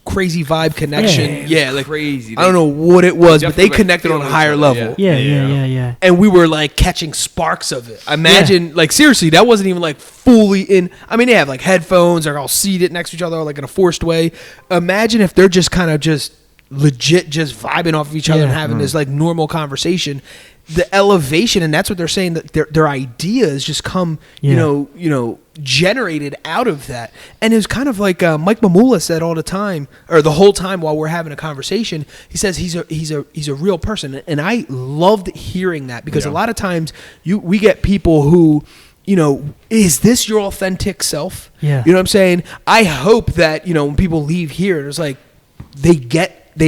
crazy vibe connection. Yeah, like crazy. I don't know what it was, but they connected on a higher level. Yeah. And we were like catching sparks of it. Imagine, like seriously, that wasn't even like fully in. I mean, they have like headphones. They're all seated next to each other, like in a forced way. Imagine if they're just kind of just legit just vibing off of each other and having this like normal conversation. The elevation, and that's what they're saying, that their ideas just come generated out of that. And it was kind of like Mike Mamula said all the time, or the whole time while we're having a conversation, he says he's a real person, and I loved hearing that, because a lot of times we get people who, is this your authentic self? Yeah. You know what I'm saying? I hope that, when people leave here, it's like they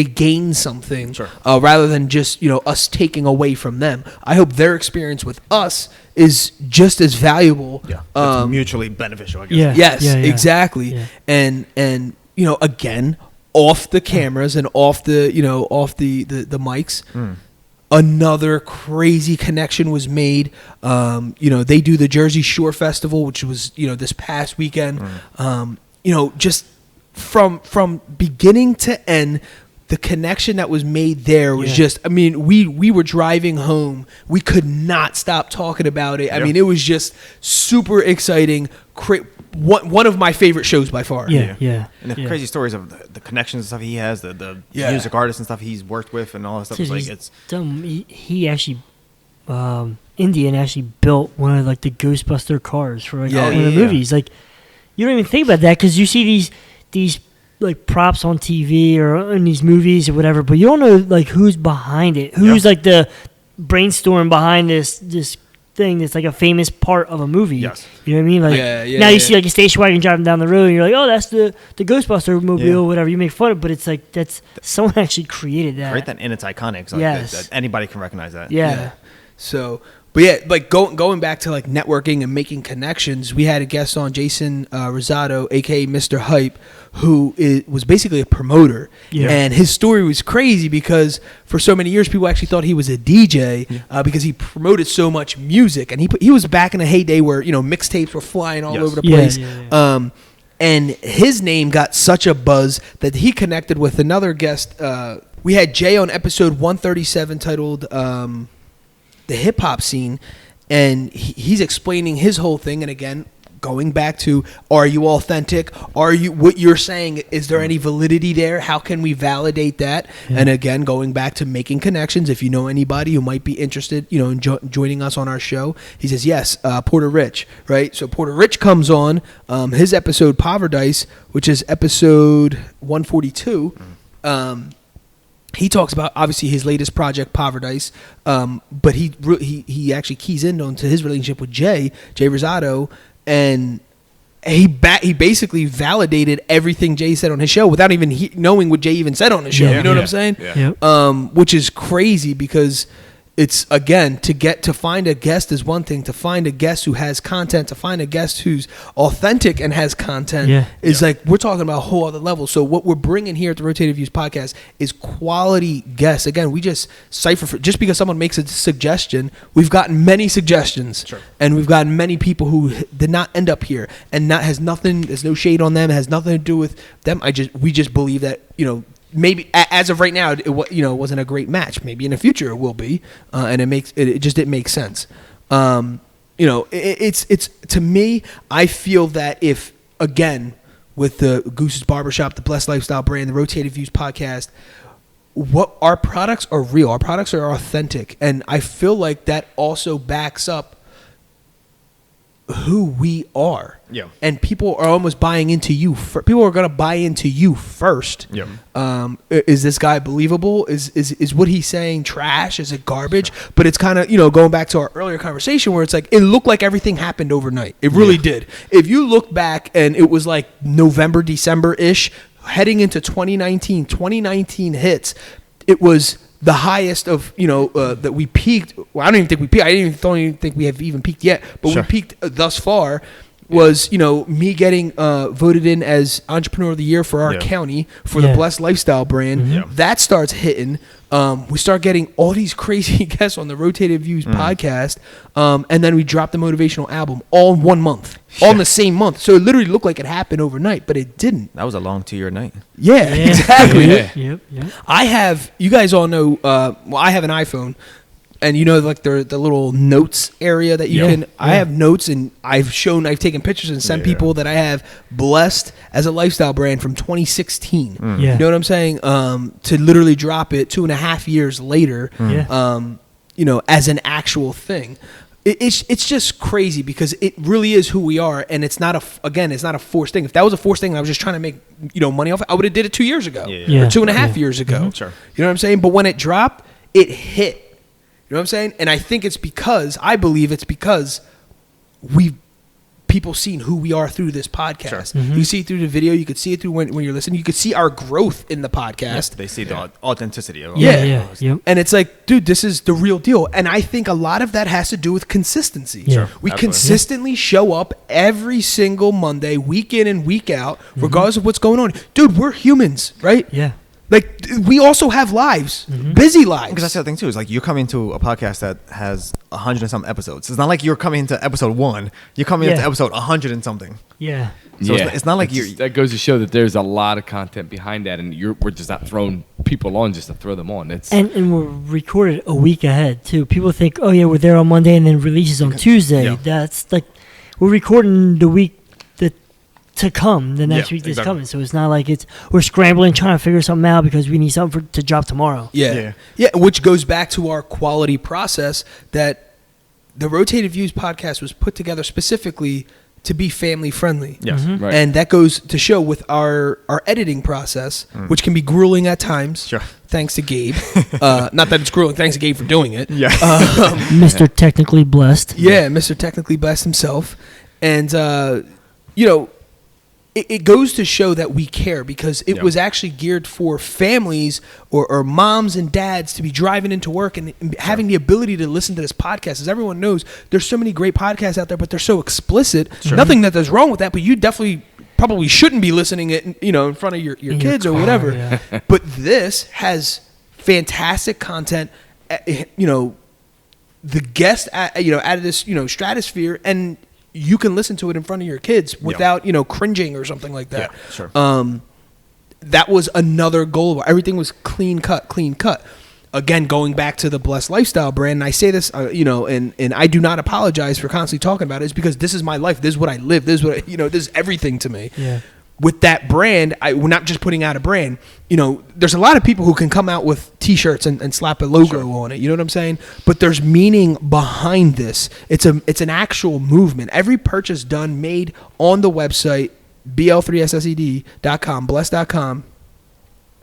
gain something rather than just, us taking away from them. I hope their experience with us is just as valuable. Yeah. It's mutually beneficial, I guess. Yes, exactly. Yeah. And again, off the cameras and off the, the mics. another crazy connection was made. They do the Jersey Shore Festival, which was, this past weekend. Just from beginning to end, the connection that was made there was just, we were driving home. We could not stop talking about it. I mean, it was just super exciting. One of my favorite shows by far. And the crazy stories of the connections and stuff he has, the music artists and stuff he's worked with and all that stuff. It's dumb. He actually, Indian actually built one of like the Ghostbuster cars for one of the movies. Like, you don't even think about that because you see these like props on TV or in these movies or whatever, but you don't know like who's behind it. Who's like the brainstorm behind this thing that's like a famous part of a movie. Yes. You know what I mean? Like now you see like a station wagon driving down the road and you're like, oh, that's the Ghostbuster mobile or whatever. You make fun of it, but it's like that's someone actually created that. Right, and it's iconic. So that anybody can recognize that. Yeah. So but like going back to like networking and making connections, we had a guest on, Jason Rosado, aka Mr. Hype, who was basically a promoter. And his story was crazy because for so many years people actually thought he was a DJ because he promoted so much music, and he was back in the heyday where mixtapes were flying all over the place. And his name got such a buzz that he connected with another guest. We had Jay on episode 137 titled The Hip Hop Scene, and he's explaining his whole thing. And again, going back to, are you authentic? Are you, what you're saying, is there any validity there? How can we validate that? And again, going back to making connections. If you know anybody who might be interested, in joining us on our show, he says, yes, Porter Rich, right? So Porter Rich comes on his episode Paradise, which is episode 142. He talks about obviously his latest project, Paradise, but he actually keys in onto his relationship with Jay Rosado, and he basically validated everything Jay said on his show without even knowing what Jay even said on his show. You know what I'm saying? Which is crazy because it's, again, to find a guest is one thing. To find a guest who has content, to find a guest who's authentic and has content is like, we're talking about a whole other level. So what we're bringing here at the Rotated Views podcast is quality guests. Again, we just cipher just because someone makes a suggestion, we've gotten many suggestions, and we've gotten many people who did not end up here, and there's no shade on them. It has nothing to do with them. We just believe that, maybe as of right now, it wasn't a great match. Maybe in the future it will be, and it just didn't make sense. It's to me, I feel that if, again, with the Goose's Barbershop, the Blessed Lifestyle brand, the Rotated Views podcast, what our products are real, our products are authentic, and I feel like that also backs up who we are. And people are almost buying into you. People are going to buy into you first. Is this guy believable? Is what he's saying trash? Is it garbage? But it's kind of, going back to our earlier conversation where it's like, it looked like everything happened overnight. It really did. If you look back and it was like November, December-ish, heading into 2019 hits, it was the highest of, that we peaked. Well, I don't even think we peaked. Don't even think we have even peaked yet. But we peaked thus far was, me getting voted in as Entrepreneur of the Year for our county for the Blessed Lifestyle brand. That starts hitting. We start getting all these crazy guests on the Rotated Views podcast. And then we dropped the motivational album all in 1 month. All in the same month. So it literally looked like it happened overnight, but it didn't. That was a long 2-year night. Yeah. Exactly. Yep. I have, you guys all know, I have an iPhone. And like the little notes area that you can, I have notes, and I've taken pictures and sent people that I have blessed as a lifestyle brand from 2016. You know what I'm saying? To literally drop it 2.5 years later, as an actual thing. It's just crazy because it really is who we are, and it's not a forced thing. If that was a forced thing and I was just trying to make money off it, I would have did it 2 years ago or 2.5 years ago. You know what I'm saying? But when it dropped, it hit. You know what I'm saying? And I think I believe it's because people seen who we are through this podcast. You see it through the video. You could see it through when you're listening. You could see our growth in the podcast. They see the authenticity of it. And it's like, dude, this is the real deal. And I think a lot of that has to do with consistency. We consistently show up every single Monday, week in and week out, regardless of what's going on. Dude, we're humans, right? Like, we also have lives, busy lives. Because that's the other thing too. Is like you're coming to a podcast that has 100 and some episodes. It's not like you're coming into episode 1. You're coming into episode 100 and something. Yeah. So it's not like that goes to show that there's a lot of content behind that, and we're just not throwing people on just to throw them on. And we're recorded a week ahead too. People think, oh yeah, we're there on Monday and then releases on Tuesday. Yeah. That's like we're recording the week to come, the next week that's coming. So it's not like we're scrambling trying to figure something out because we need something to drop tomorrow. Yeah, which goes back to our quality process that the Rotated Views podcast was put together specifically to be family friendly. Yes. Right. And that goes to show with our editing process, which can be grueling at times. Sure. Thanks to Gabe. Not that it's grueling. Thanks to Gabe for doing it. Yeah. Mr. Technically Blessed. Yeah, Mr. Technically Blessed himself. And, it goes to show that we care because it was actually geared for families or moms and dads to be driving into work and having the ability to listen to this podcast. As everyone knows, there's so many great podcasts out there, but they're so explicit. Sure. Nothing that there's wrong with that, but you definitely probably shouldn't be listening it, in front of your kids or whatever. Yeah. But this has fantastic content. The guest, out of this, stratosphere, and you can listen to it in front of your kids without, cringing or something like that. Yeah, sure. That was another goal. Everything was clean cut. Again, going back to the Blessed Lifestyle brand, and I say this, and I do not apologize for constantly talking about it. It's because this is my life. This is what I live. This is what this is everything to me. Yeah. With that brand, we're not just putting out a brand. There's a lot of people who can come out with T-shirts and slap a logo on it. You know what I'm saying? But there's meaning behind this. It's an actual movement. Every purchase made on the website, bl3ssed.com, bless.com,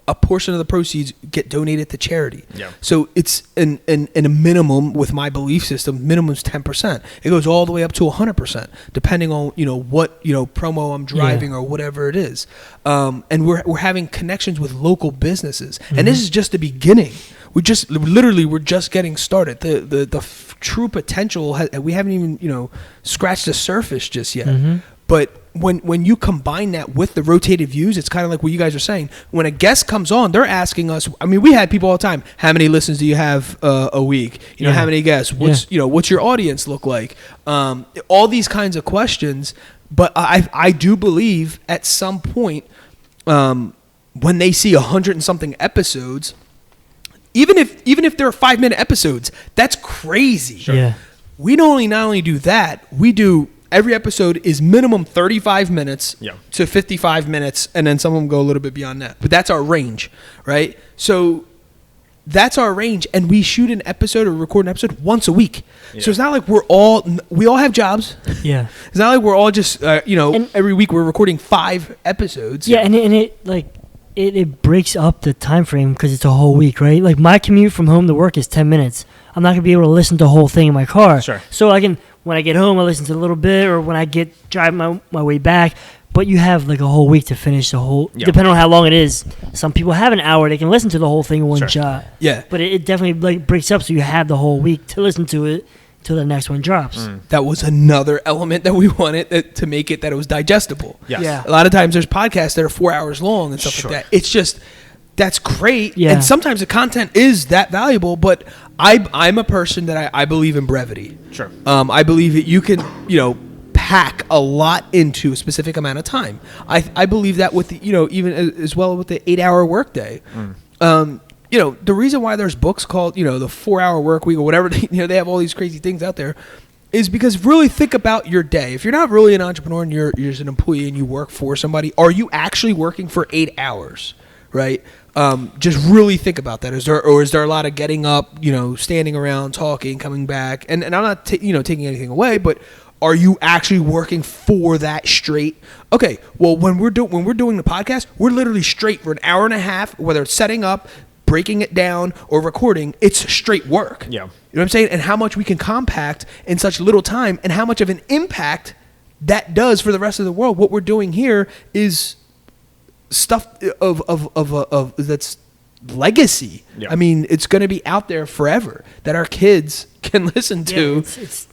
a portion of the proceeds get donated to charity. Yeah. So it's in a minimum, with my belief system, minimum's 10%. It goes all the way up to 100%, depending on what promo I'm driving or whatever it is. And we're having connections with local businesses, and this is just the beginning. We're just getting started. The true potential we haven't even scratched the surface just yet. But when you combine that with the Rotated Views, it's kind of like what you guys are saying. When a guest comes on, they're asking us. I mean, we had people all the time. How many listens do you have a week? How many guests? What's your audience look like? All these kinds of questions. But I do believe at some point, when they see 100 and something episodes, even if they're 5-minute episodes, that's crazy. Sure. Yeah. We not only do that, we do. Every episode is minimum 35 minutes to 55 minutes, and then some of them go a little bit beyond that. But that's our range, right? So that's our range, and we shoot an episode or record an episode once a week. Yeah. So it's not like we all have jobs. Yeah. It's not like we're all just, every week we're recording 5 episodes. Yeah, and it breaks up the time frame because it's a whole week, right? Like my commute from home to work is 10 minutes. I'm not going to be able to listen to the whole thing in my car. Sure. So when I get home, I listen to a little bit, or when I drive my way back. But you have like a whole week to finish the whole, depending on how long it is. Some people have an hour; they can listen to the whole thing in one shot. Yeah, but it definitely breaks up, so you have the whole week to listen to it till the next one drops. That was another element that we wanted to make it that it was digestible. Yes. Yeah, a lot of times there's podcasts that are 4 hours long and stuff like that. It's just. That's great, and sometimes the content is that valuable. But I'm a person that I believe in brevity. Sure. I believe that you can pack a lot into a specific amount of time. I believe that with the even as well with the 8-hour workday. The reason why there's books called the 4-hour work week or whatever they have all these crazy things out there is because really think about your day. If you're not really an entrepreneur and you're just an employee and you work for somebody, are you actually working for 8 hours? Right? Just really think about that. Is there a lot of getting up, standing around, talking, coming back? And I'm not taking anything away, but are you actually working for that straight? Okay, well when we're doing the podcast, we're literally straight for an hour and a half, whether it's setting up, breaking it down, or recording. It's straight work. Yeah. You know what I'm saying? And how much we can compact in such little time, and how much of an impact that does for the rest of the world. What we're doing here is stuff of that's legacy. Yeah. I mean, it's going to be out there forever that our kids can listen to. That's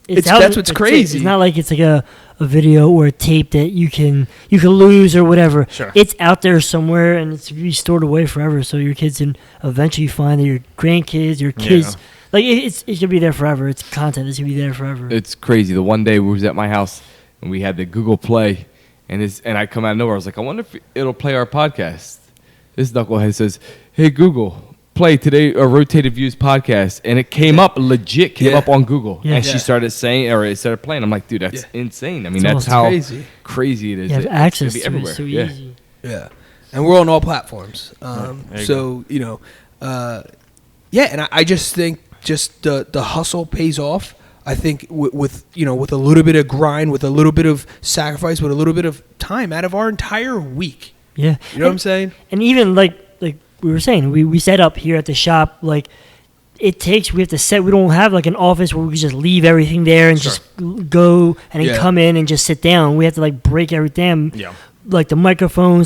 what's crazy. It's not like it's like a video or a tape that you can lose or whatever. Sure. It's out there somewhere and it's to be stored away forever. So your kids can eventually find that your grandkids, your kids, like it should be there forever. It's content that should be there forever. It's crazy. The one day we was at my house and we had the Google Play, and I come out of nowhere. I was like, I wonder if it'll play our podcast. This knucklehead says, "Hey Google, play today a Rotated Views podcast," and it came up legit up on Google, and she started saying, or it started playing. I'm like, dude, that's insane. I mean, that's how crazy it is. You have access to everywhere. it so easy. Yeah, and we're on all platforms. So and I just think just the hustle pays off. I think with a little bit of grind, with a little bit of sacrifice, with a little bit of time out of our entire week. Yeah, you know what I'm saying? And even like we were saying, we set up here at the shop. Like we have to set. We don't have like an office where we can just leave everything there and just go and then come in and just sit down. We have to like break everything. Yeah. Like the microphone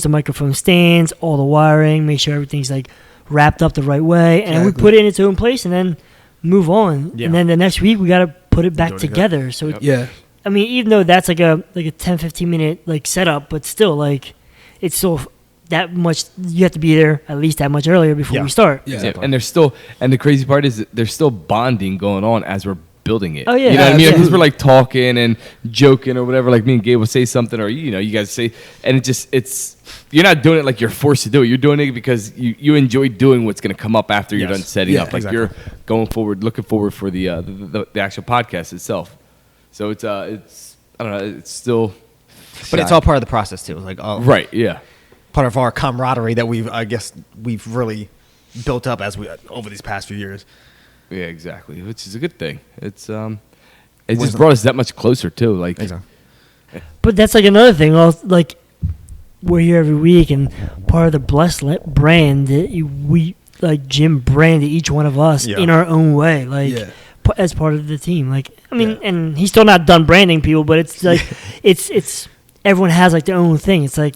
stands, all the wiring, make sure everything's like wrapped up the right way, and we put it in its own place, and then move on. Yeah. And then the next week we got to put it back together. So I mean, even though that's like a 10-15 minute like setup, but still like it's still that much. You have to be there at least that much earlier before we start. Yeah. Exactly. And the crazy part is that there's still bonding going on as we're building it. Oh yeah, you know what I mean? Because we're like talking and joking or whatever. Like me and Gabe will say something, or you guys say, and it's you're not doing it like you're forced to do it. You're doing it because you enjoy doing what's going to come up after you're done setting up. Like you're going forward, looking forward for the actual podcast itself. So it's I don't know. It's still, but it's all part of the process too. Like right, yeah. Part of our camaraderie that we've really built up over these past few years. Yeah, exactly. Which is a good thing. It just brought us that much closer too. Like, but that's like another thing. Like we're here every week, and part of the Blessed brand that we like Jim branded each one of us in our own way, like as part of the team. Like I mean, and he's still not done branding people, but it's like it's everyone has like their own thing. It's like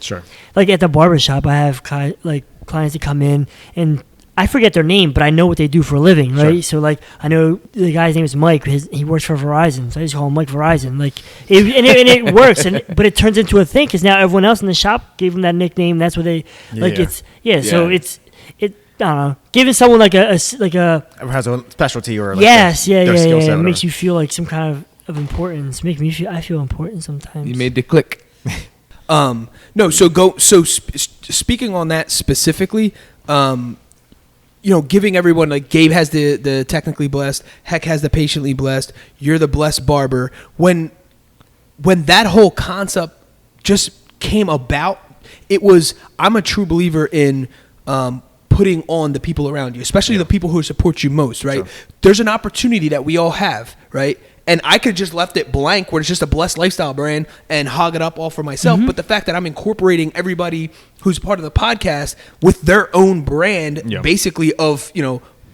like at the barbershop, I have clients that come in and I forget their name, but I know what they do for a living, right? Sure. So like I know the guy's name is Mike. He works for Verizon, so I just call him Mike Verizon. Like, it works, but it turns into a thing because now everyone else in the shop gave him that nickname. That's what they like. So it's I don't know, giving someone like a everyone has a specialty or like it makes you feel like some kind of importance. I feel important sometimes. You made the click. No, speaking on that specifically, giving everyone, like Gabe has the technically blessed, Heck has the patiently blessed, you're the blessed barber. When that whole concept just came about, I'm a true believer in putting on the people around you, especially the people who support you most, right? Sure. There's an opportunity that we all have, right? And I could just left it blank where it's just a blessed lifestyle brand and hog it up all for myself. Mm-hmm. But the fact that I'm incorporating everybody who's part of the podcast with their own brand, basically of,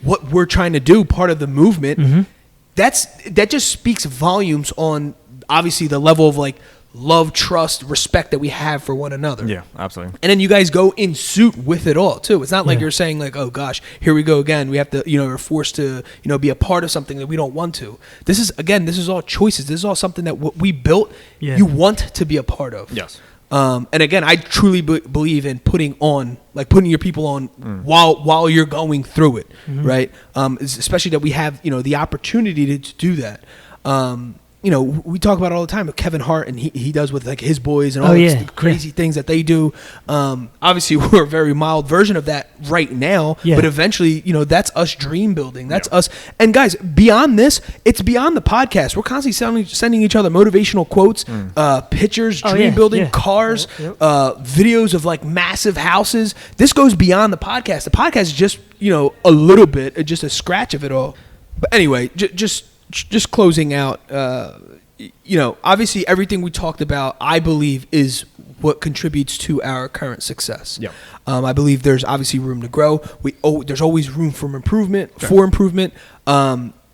what we're trying to do, part of the movement, that just speaks volumes on obviously the level of like love, trust, respect that we have for one another. Yeah, absolutely. And then you guys go in suit with it all too. It's not like you're saying like, oh gosh, here we go again. We have to, we're forced to, be a part of something that we don't want to. This is all choices. This is all something that what we built, you want to be a part of. Yes. And again, I truly believe in putting your people on while you're going through it, right? Especially that we have, the opportunity to do that. We talk about it all the time with Kevin Hart and he does with like his boys and all these crazy things that they do. Obviously we're a very mild version of that right now, but eventually, that's us dream building. That's us. And guys, beyond this, it's beyond the podcast. We're constantly sending each other motivational quotes, pictures, dream building, cars, videos of like massive houses. This goes beyond the podcast. The podcast is just, a little bit, just a scratch of it all. But anyway, just closing out, obviously everything we talked about, I believe, is what contributes to our current success. Yeah. I believe there's obviously room to grow. There's always room for improvement.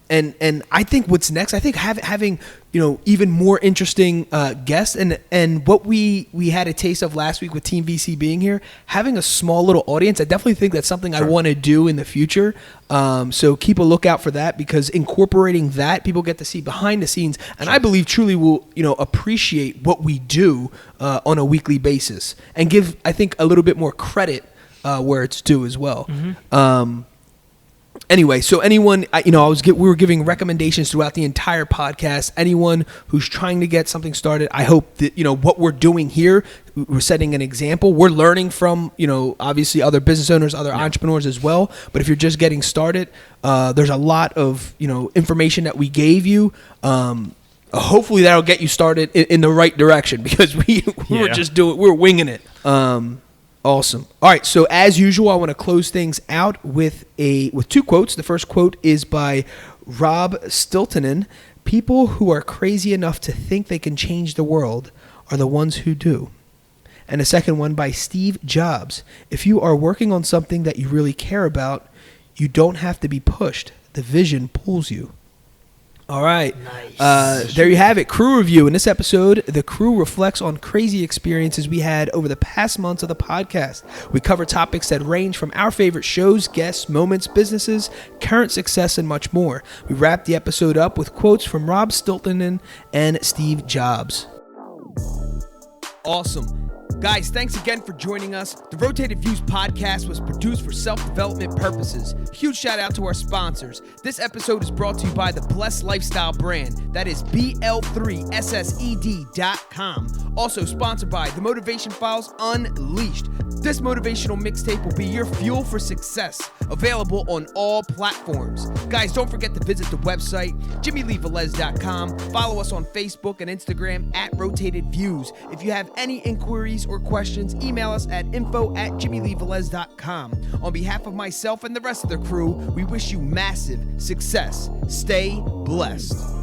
And I think what's next, I think having even more interesting guests, and what we had a taste of last week with Team VC being here, having a small little audience, I definitely think that's something I want to do in the future. So keep a lookout for that, because incorporating that, people get to see behind the scenes, and I believe truly will appreciate what we do on a weekly basis, and give, I think, a little bit more credit where it's due as well. Anyway, so anyone, we were giving recommendations throughout the entire podcast. Anyone who's trying to get something started, I hope that, what we're doing here, we're setting an example. We're learning from, obviously other business owners, other entrepreneurs as well. But if you're just getting started, there's a lot of, information that we gave you. Hopefully that'll get you started in the right direction, because we're winging it. Awesome. All right. So as usual, I want to close things out with two quotes. The first quote is by Rob Siltanen. People who are crazy enough to think they can change the world are the ones who do. And the second one by Steve Jobs. If you are working on something that you really care about, you don't have to be pushed. The vision pulls you. All right. Nice. There you have it. Crew review. In this episode, the crew reflects on crazy experiences we had over the past months of the podcast. We cover topics that range from our favorite shows, guests, moments, businesses, current success, and much more. We wrap the episode up with quotes from Rob Siltanen and Steve Jobs. Awesome. Guys, thanks again for joining us. The Rotated Views podcast was produced for self-development purposes. Huge shout out to our sponsors. This episode is brought to you by the Blessed Lifestyle brand. That is BL3SSED.com. Also sponsored by The Motivation Files Unleashed. This motivational mixtape will be your fuel for success. Available on all platforms. Guys, don't forget to visit the website, JimmyLeeVelez.com. Follow us on Facebook and Instagram at Rotated Views. If you have any inquiries or questions, email us at info@JimmyLeeVelez.com. On behalf of myself and the rest of the crew, we wish you massive success. Stay blessed.